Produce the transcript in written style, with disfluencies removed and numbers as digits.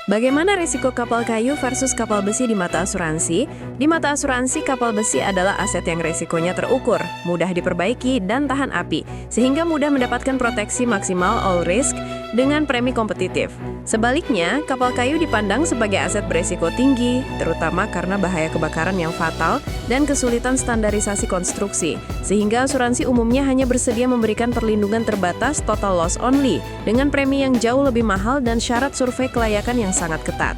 Bagaimana risiko kapal kayu versus kapal besi di mata asuransi? Di mata asuransi, kapal besi adalah aset yang risikonya terukur, mudah diperbaiki, dan tahan api, sehingga mudah mendapatkan proteksi maksimal all risk dengan premi kompetitif. Sebaliknya, kapal kayu dipandang sebagai aset beresiko tinggi, terutama karena bahaya kebakaran yang fatal dan kesulitan standarisasi konstruksi, sehingga asuransi umumnya hanya bersedia memberikan perlindungan terbatas total loss only, dengan premi yang jauh lebih mahal dan syarat survei kelayakan yang sangat ketat.